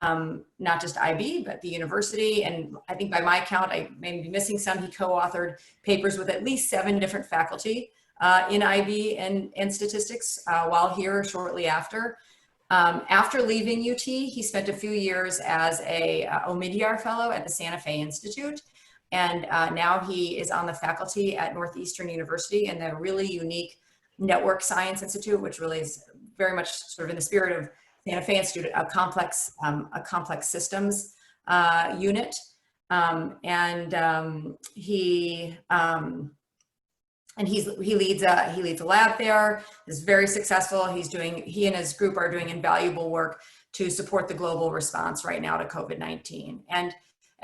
not just IB, but the university. And I think by my count, I may be missing some. He co-authored papers with at least 7 different faculty in IB and statistics while here shortly after. After leaving UT, he spent a few years as a Omidyar Fellow at the Santa Fe Institute. And now he is on the faculty at Northeastern University in the really unique Network Science Institute, which really is very much sort of in the spirit of Santa Fe Institute, a complex systems unit. He leads a lab there, is very successful. He and his group are doing invaluable work to support the global response right now to COVID-19. And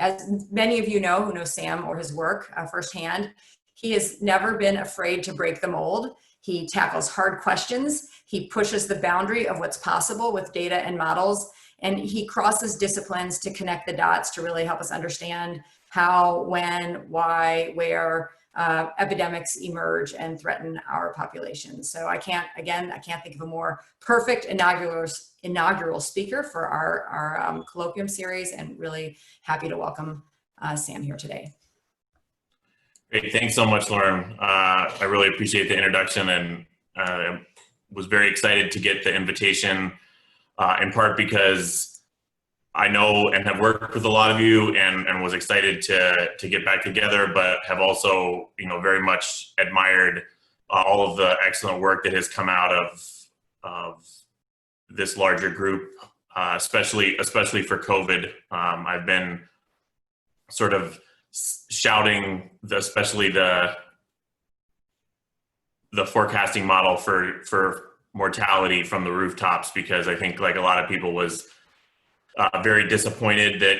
as many of you know who know Sam or his work firsthand, he has never been afraid to break the mold. He tackles hard questions. He pushes the boundary of what's possible with data and models. And he crosses disciplines to connect the dots to really help us understand how, when, why, where epidemics emerge and threaten our population. So I can't think of a more perfect inaugural speaker for our Colloquium series, and really happy to welcome Sam here today. Great, thanks so much, Lauren. I really appreciate the introduction, and was very excited to get the invitation, in part because I know and have worked with a lot of you, and was excited to get back together, but have also, very much admired all of the excellent work that has come out of this larger group, especially for COVID. I've been sort of shouting especially the forecasting model for mortality from the rooftops, because I think, like a lot of people, was very disappointed that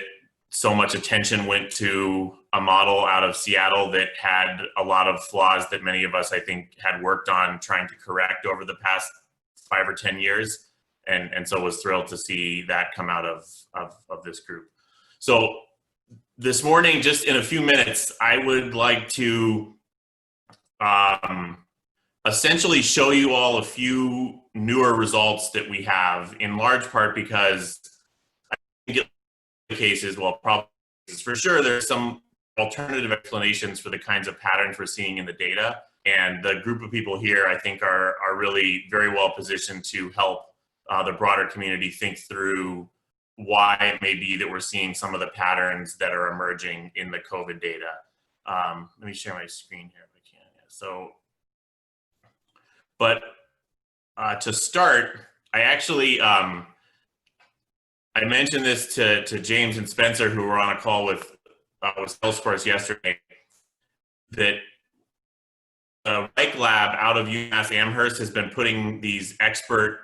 so much attention went to a model out of Seattle that had a lot of flaws that many of us, I think, had worked on trying to correct over the past 5 or 10 years. And so was thrilled to see that come out of this group. So this morning, just in a few minutes, I would like to essentially show you all a few newer results that we have, in large part because I think the cases, well, probably for sure, there's some alternative explanations for the kinds of patterns we're seeing in the data. And the group of people here, I think, are really very well positioned to help the broader community think through why it may be that we're seeing some of the patterns that are emerging in the COVID data. Let me share my screen here if I can. Yeah. So, but to start, I actually, I mentioned this to James and Spencer, who were on a call with Salesforce yesterday, that the Reich Lab out of UMass Amherst has been putting these expert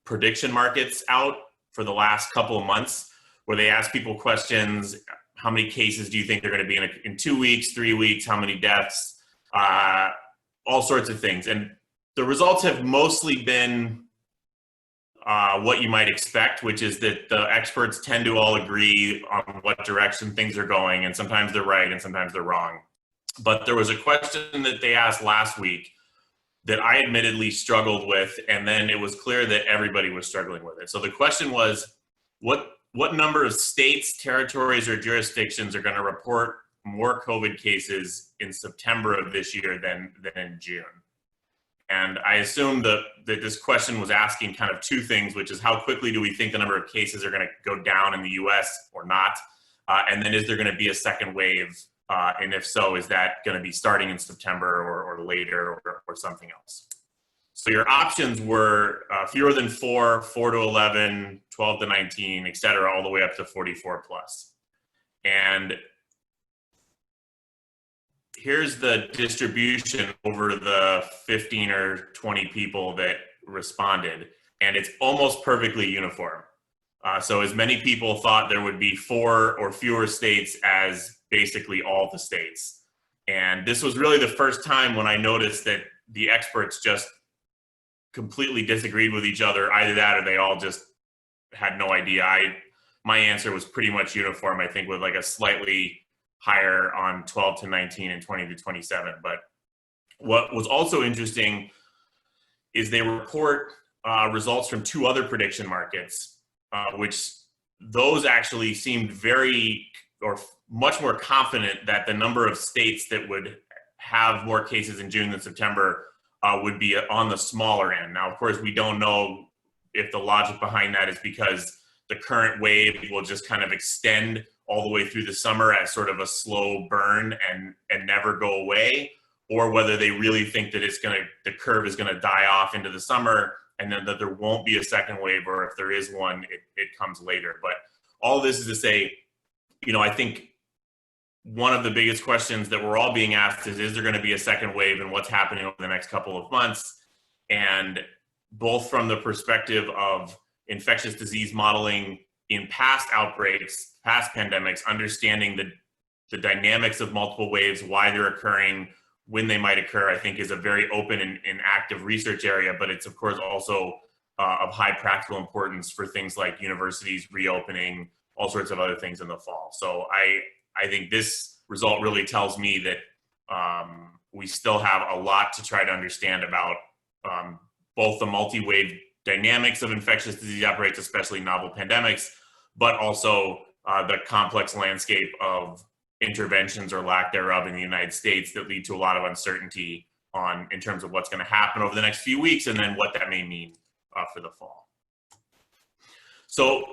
prediction markets out for the last couple of months, where they ask people questions. How many cases do you think they're going to be in 2 weeks, 3 weeks? How many deaths? All sorts of things. And the results have mostly been what you might expect, which is that the experts tend to all agree on what direction things are going, and sometimes they're right and sometimes they're wrong. But there was a question that they asked last week that I admittedly struggled with, and then it was clear that everybody was struggling with it. So the question was, what number of states, territories, or jurisdictions are going to report more COVID cases in September of this year than in June? And I assume that this question was asking kind of two things, which is how quickly do we think the number of cases are going to go down in the US or not? And then is there going to be a second wave? And if so, is that going to be starting in September or later or something else? So your options were fewer than 4, 4 to 11, 12 to 19, et cetera, all the way up to 44 plus. And here's the distribution over the 15 or 20 people that responded, and it's almost perfectly uniform. So as many people thought there would be 4 or fewer states as basically all the states. And this was really the first time when I noticed that the experts just completely disagreed with each other. Either that or they all just had no idea. My answer was pretty much uniform, I think, with like a slightly higher on 12 to 19 and 20 to 27. But what was also interesting is they report results from 2 other prediction markets, which those actually seemed much more confident that the number of states that would have more cases in June than September would be on the smaller end. Now, of course, we don't know if the logic behind that is because the current wave will just kind of extend all the way through the summer as sort of a slow burn and never go away, or whether they really think that the curve is going to die off into the summer and then that there won't be a second wave, or if there is one, it comes later. But all this is to say, I think one of the biggest questions that we're all being asked is there going to be a second wave, and what's happening over the next couple of months? And both from the perspective of infectious disease modeling in past outbreaks, past pandemics, understanding the dynamics of multiple waves, why they're occurring, when they might occur, I think is a very open and active research area, but it's of course also of high practical importance for things like universities reopening, all sorts of other things in the fall. So I think this result really tells me that we still have a lot to try to understand about both the multi-wave dynamics of infectious disease outbreaks, especially novel pandemics, but also the complex landscape of interventions or lack thereof in the United States that lead to a lot of uncertainty in terms of what's going to happen over the next few weeks, and then what that may mean for the fall. So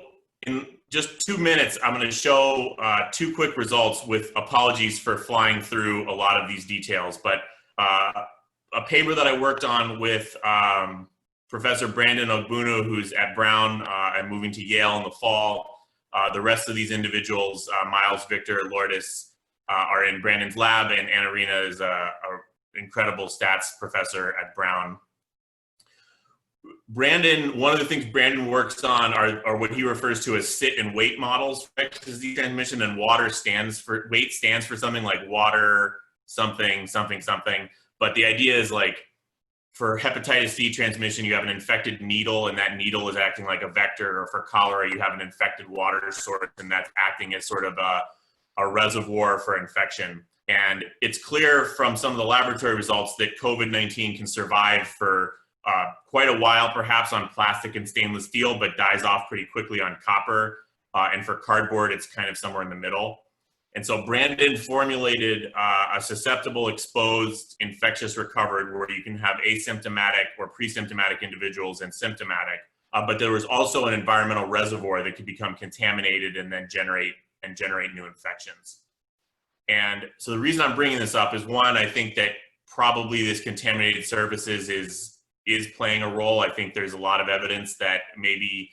in just 2 minutes, I'm going to show 2 quick results, with apologies for flying through a lot of these details, but a paper that I worked on with Professor Brandon Ogbunu, who's at Brown and moving to Yale in the fall. The rest of these individuals, Miles, Victor, Lourdes, are in Brandon's lab, and Anna Rena is an incredible stats professor at Brown. Brandon, one of the things Brandon works on are what he refers to as sit and wait models for infectious disease transmission, and weight stands for something like water, something, something, something. But the idea is like, for hepatitis C transmission, you have an infected needle, and that needle is acting like a vector. Or for cholera, you have an infected water source, and that's acting as sort of a reservoir for infection. And it's clear from some of the laboratory results that COVID-19 can survive for quite a while, perhaps on plastic and stainless steel, but dies off pretty quickly on copper. And for cardboard, it's kind of somewhere in the middle. And so Brandon formulated a susceptible, exposed, infectious, recovered, where you can have asymptomatic or pre-symptomatic individuals and symptomatic. But there was also an environmental reservoir that could become contaminated and then generate new infections. And so the reason I'm bringing this up is, one, I think that probably this contaminated surfaces is playing a role. I think there's a lot of evidence that maybe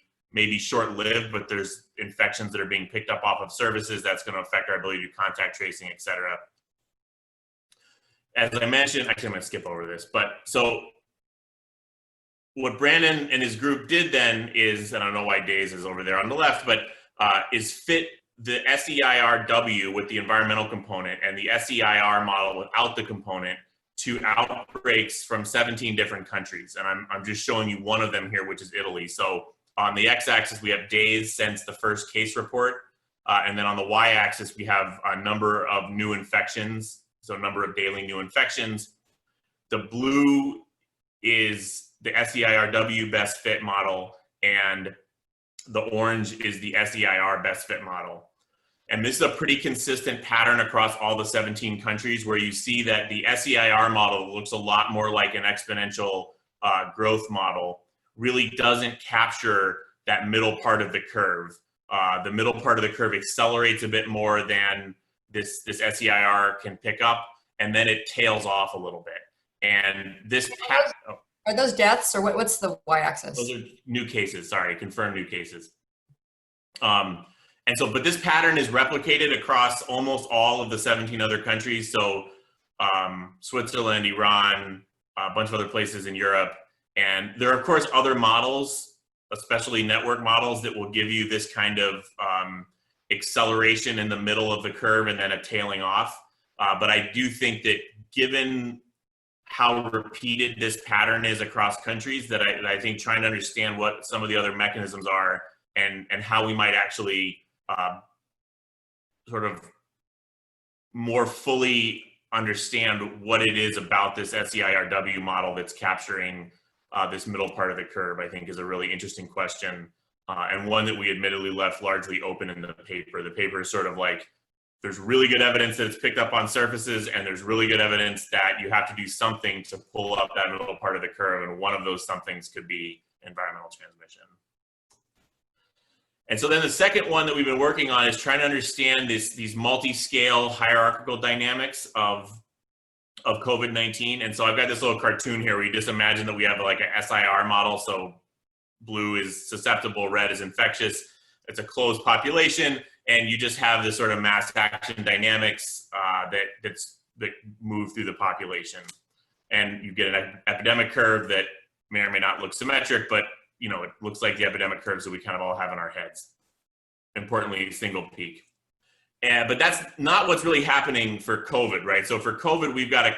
short-lived, but there's infections that are being picked up off of surfaces that's going to affect our ability to do contact tracing, et cetera. As I mentioned, actually I'm going to skip over this, but so what Brandon and his group did then is, I don't know why Days is over there on the left, but is fit the SEIRW with the environmental component and the SEIR model without the component to outbreaks from 17 different countries. And I'm just showing you one of them here, which is Italy. So on the x-axis, we have days since the first case report. And then on the y-axis, we have a number of new infections, so number of daily new infections. The blue is the SEIRW best fit model, and the orange is the SEIR best fit model. And this is a pretty consistent pattern across all the 17 countries, where you see that the SEIR model looks a lot more like an exponential growth model, really doesn't capture that middle part of the curve. The middle part of the curve accelerates a bit more than this SEIR can pick up, and then it tails off a little bit. And this are those deaths, or what's the y-axis? Those are new cases, sorry, confirmed new cases. And so, but this pattern is replicated across almost all of the 17 other countries. So Switzerland, Iran, a bunch of other places in Europe. And there are, of course, other models, especially network models, that will give you this kind of acceleration in the middle of the curve and then a tailing off. But I do think that, given how repeated this pattern is across countries, that I think trying to understand what some of the other mechanisms are and how we might actually sort of more fully understand what it is about this SEIRW model that's capturing this middle part of the curve, I think is a really interesting question and one that we admittedly left largely open in the paper. The paper is sort of like, there's really good evidence that it's picked up on surfaces, and there's really good evidence that you have to do something to pull up that middle part of the curve, and one of those somethings could be environmental transmission. And so then the second one that we've been working on is trying to understand these multi-scale hierarchical dynamics of COVID-19. And so I've got this little cartoon here where you just imagine that we have like a SIR model. So blue is susceptible, red is infectious. It's a closed population, and you just have this sort of mass action dynamics that move through the population. And you get an epidemic curve that may or may not look symmetric, but you know, it looks like the epidemic curves that we kind of all have in our heads. Importantly, single peak. But that's not what's really happening for COVID, right? So for COVID, we've got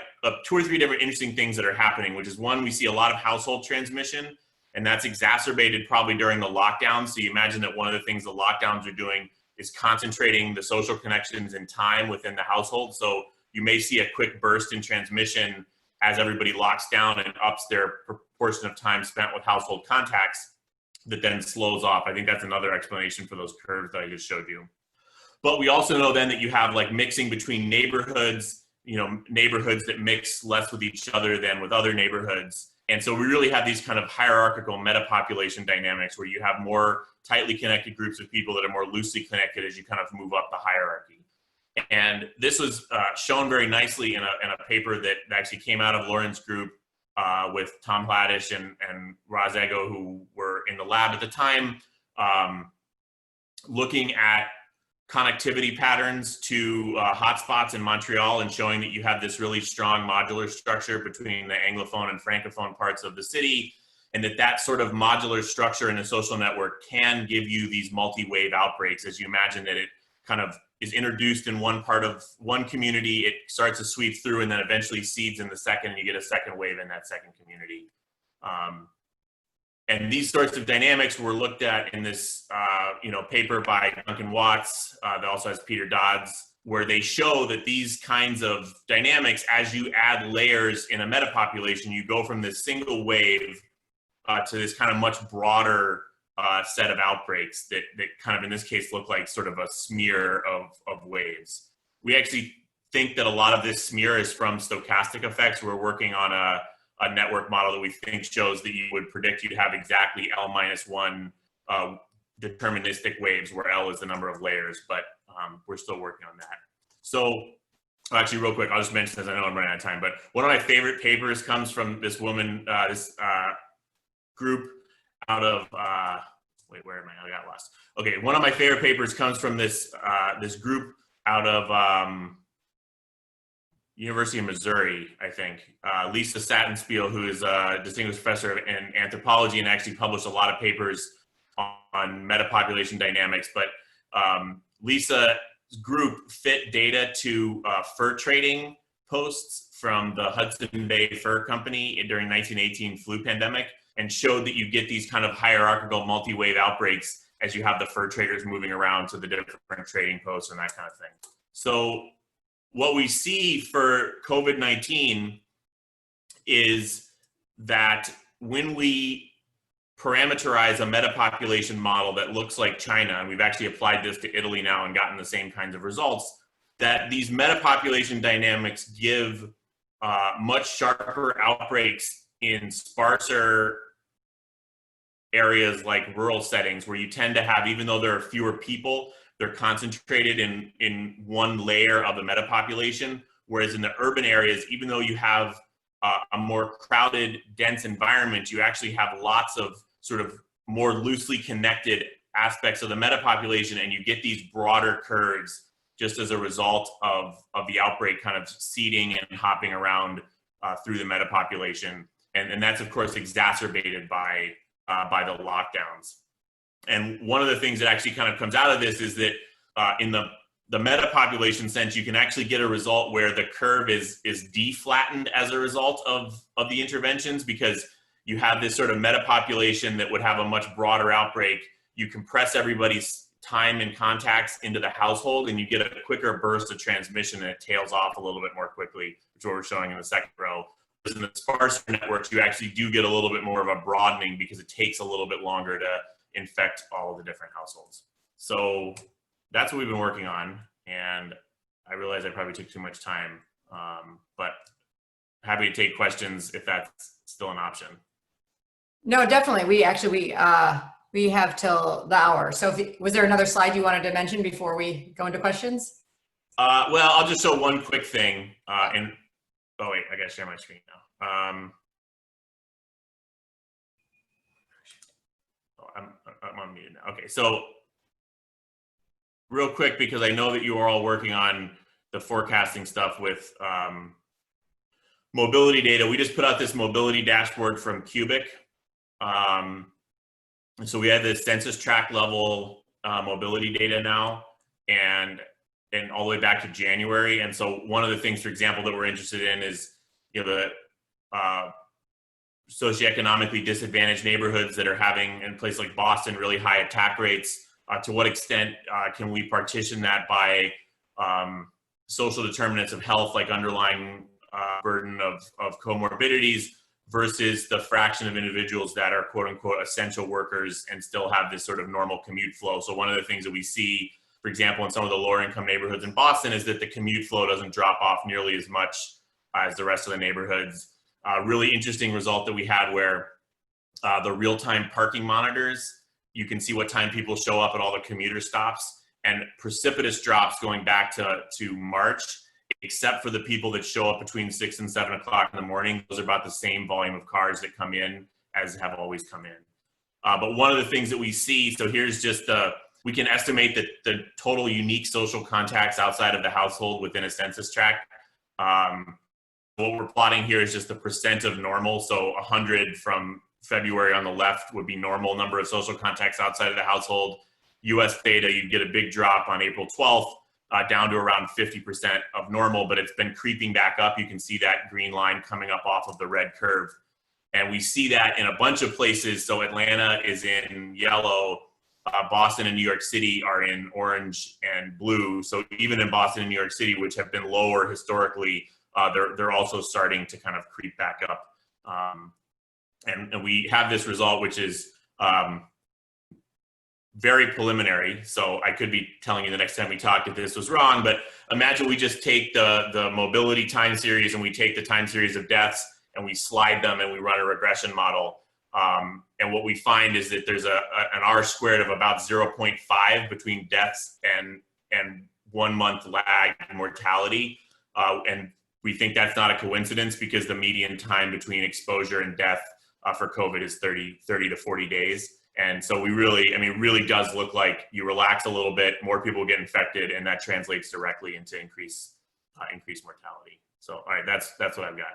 two or three different interesting things that are happening, which is one, we see a lot of household transmission, and that's exacerbated probably during the lockdown. So you imagine that one of the things the lockdowns are doing is concentrating the social connections in time within the household. So you may see a quick burst in transmission as everybody locks down and ups their proportion of time spent with household contacts that then slows off. I think that's another explanation for those curves that I just showed you. But we also know then that you have like mixing between neighborhoods, you know, neighborhoods that mix less with each other than with other neighborhoods. And so we really have these kind of hierarchical metapopulation dynamics where you have more tightly connected groups of people that are more loosely connected as you kind of move up the hierarchy. And this was shown very nicely in a paper that actually came out of Lauren's group with Tom Hladish and Raz Ego, who were in the lab at the time, looking at connectivity patterns to hotspots in Montreal and showing that you have this really strong modular structure between the Anglophone and Francophone parts of the city, and that sort of modular structure in a social network can give you these multi-wave outbreaks. As you imagine that it kind of is introduced in one part of one community, it starts to sweep through and then eventually seeds in the second, and you get a second wave in that second community. And these sorts of dynamics were looked at in this paper by Duncan Watts that also has Peter Dodds, where they show that these kinds of dynamics, as you add layers in a metapopulation, you go from this single wave to this kind of much broader set of outbreaks that kind of in this case look like sort of a smear of waves. We actually think that a lot of this smear is from stochastic effects. We're working on a network model that we think shows that you would predict you'd have exactly L-1 deterministic waves where L is the number of layers, but we're still working on that. So actually real quick, I'll just mention this, I know I'm running out of time, but one of my favorite papers comes from this woman, this group out of, wait, where am I? I got lost. Okay, one of my favorite papers comes from this, this group out of University of Missouri, I think. Lisa Sattenspiel, who is a distinguished professor in anthropology and actually published a lot of papers on metapopulation dynamics. But Lisa's group fit data to fur trading posts from the Hudson Bay Fur Company during 1918 flu pandemic, and showed that you get these kind of hierarchical multi-wave outbreaks as you have the fur traders moving around to the different trading posts and that kind of thing. So what we see for COVID-19 is that when we parameterize a metapopulation model that looks like China, and we've actually applied this to Italy now and gotten the same kinds of results, that these metapopulation dynamics give much sharper outbreaks in sparser areas like rural settings, where you tend to have, even though there are fewer people, they're concentrated in one layer of the metapopulation. Whereas in the urban areas, even though you have a more crowded, dense environment, you actually have lots of sort of more loosely connected aspects of the metapopulation, and you get these broader curves just as a result of the outbreak kind of seeding and hopping around through the metapopulation. And that's, of course, exacerbated by the lockdowns. And one of the things that actually kind of comes out of this is that in the metapopulation sense, you can actually get a result where the curve is deflattened as a result of the interventions, because you have this sort of metapopulation that would have a much broader outbreak. You compress everybody's time and contacts into the household, and you get a quicker burst of transmission, and it tails off a little bit more quickly, which is what we're showing in the second row. In the sparser networks, you actually do get a little bit more of a broadening because it takes a little bit longer to infect all of the different households. So that's what we've been working on. And I realize I probably took too much time, but happy to take questions if that's still an option. No, definitely. We have till the hour. So was there another slide you wanted to mention before we go into questions? Well, I'll just show one quick thing. Oh wait, I gotta share my screen now. I'm on mute now. Okay, so real quick, because I know that you are all working on the forecasting stuff with mobility data. We just put out this mobility dashboard from Cubic. And so we have the census tract level mobility data now, and all the way back to January. And so one of the things, for example, that we're interested in is, you know, the socioeconomically disadvantaged neighborhoods that are having, in places like Boston, really high attack rates. To what extent can we partition that by social determinants of health, like underlying burden of comorbidities, versus the fraction of individuals that are quote unquote essential workers and still have this sort of normal commute flow. So one of the things that we see, for example, in some of the lower income neighborhoods in Boston, is that the commute flow doesn't drop off nearly as much as the rest of the neighborhoods. Really interesting result that we had where the real-time parking monitors, you can see what time people show up at all the commuter stops, and precipitous drops going back to March, except for the people that show up between 6 and 7 o'clock in the morning. Those are about the same volume of cars that come in as have always come in. But one of the things that we see, so here's just we can estimate that the total unique social contacts outside of the household within a census tract. What we're plotting here is just the percent of normal. So 100 from February on the left would be normal number of social contacts outside of the household. US data, you'd get a big drop on April 12th, down to around 50% of normal, but it's been creeping back up. You can see that green line coming up off of the red curve. And we see that in a bunch of places. So Atlanta is in yellow, Boston and New York City are in orange and blue. So even in Boston and New York City, which have been lower historically, they're also starting to kind of creep back up. And we have this result, which is very preliminary. So I could be telling you the next time we talk that this was wrong, but imagine we just take the mobility time series and we take the time series of deaths and we slide them and we run a regression model. And what we find is that there's an R squared of about 0.5 between deaths and 1 month lag in mortality. And we think that's not a coincidence because the median time between exposure and death for COVID is 30 to 40 days. And so we really, I mean, it really does look like you relax a little bit, more people get infected, and that translates directly into increased mortality. So, all right, that's what I've got.